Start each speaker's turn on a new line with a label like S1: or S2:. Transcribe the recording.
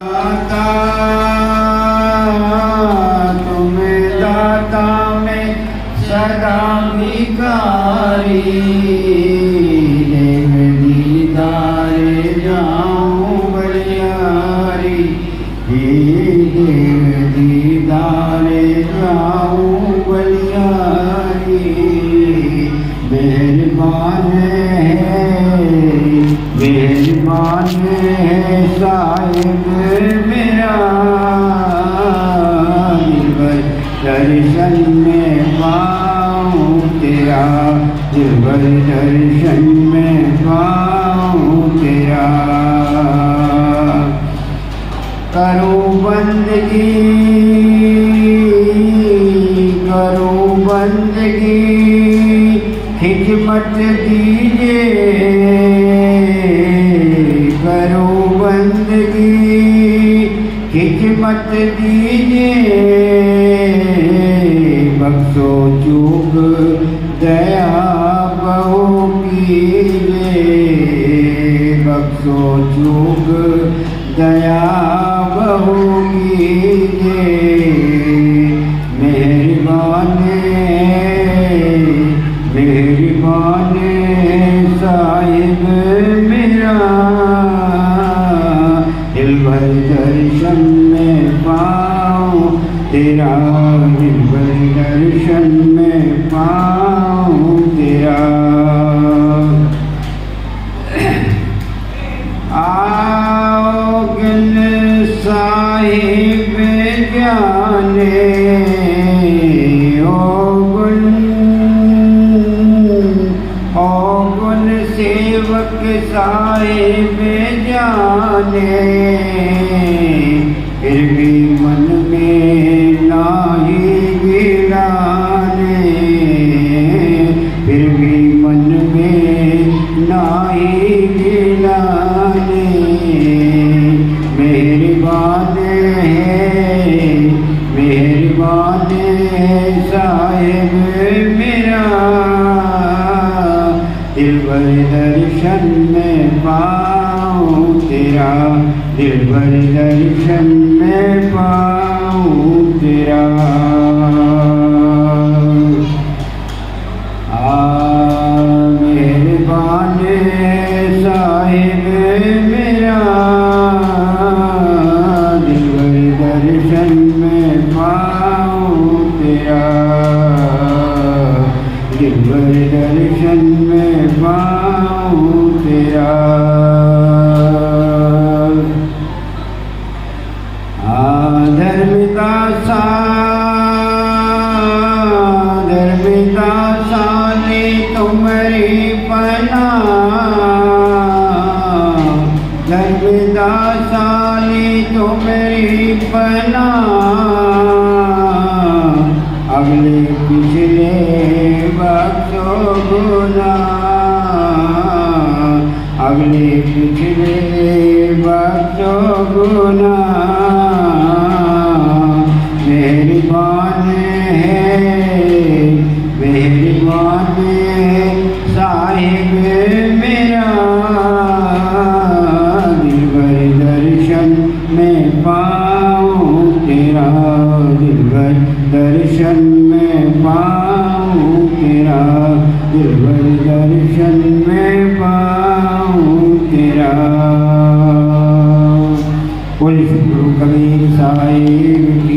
S1: दाता तुम्हें दाता में सदा भिखारी देव दीदारे जाऊं बलियारी देव दीदारे जाऊं बलियारी मेहरबान है साहिब मेरा दर्शन में पाऊं तेरा दिलबर दर्शन में पाऊं तेरा करूं बंदगी खिदमत दीजिए करो बंदगी खिदमत दीजिए बख्शो चूक दया बहु कीजिए बख्शो चूक दया बहु कीजिए मेहरबान साहिब मेरा दिलबर दर्शन में पाऊं तेरा दिलबर दर्शन में पाऊं तेरा आओ गिन साहिब जाने सेवक साहिब जाने फिर भी मन में नाही गिराने फिर भी मन में नाही गिराने मेहरबान है साहिब मेरा दिलबर दर्शन में पाऊं तेरा दिलबर दर्शन में पाऊं तेरा मेहरबान साहिब मेरा दिलबर दर्शन में पाऊं तेरा दिलबर दर्शन में पाऊं तेरा धर्मिता साने तुम्हारी पनाह धर्मिता साने तुम्हारी पनाह अगले पिछले बख्शो गुनाह अगले पिछले बख्शो गुनाह मेहरबान है साहिब मेरा दिलबर दर्शन में पाऊं तेरा दिलबर दर्शन में पाऊं तेरा दिलबर दर्शन में पाऊं तेरा बोलिए गुरु कबीर साहिब की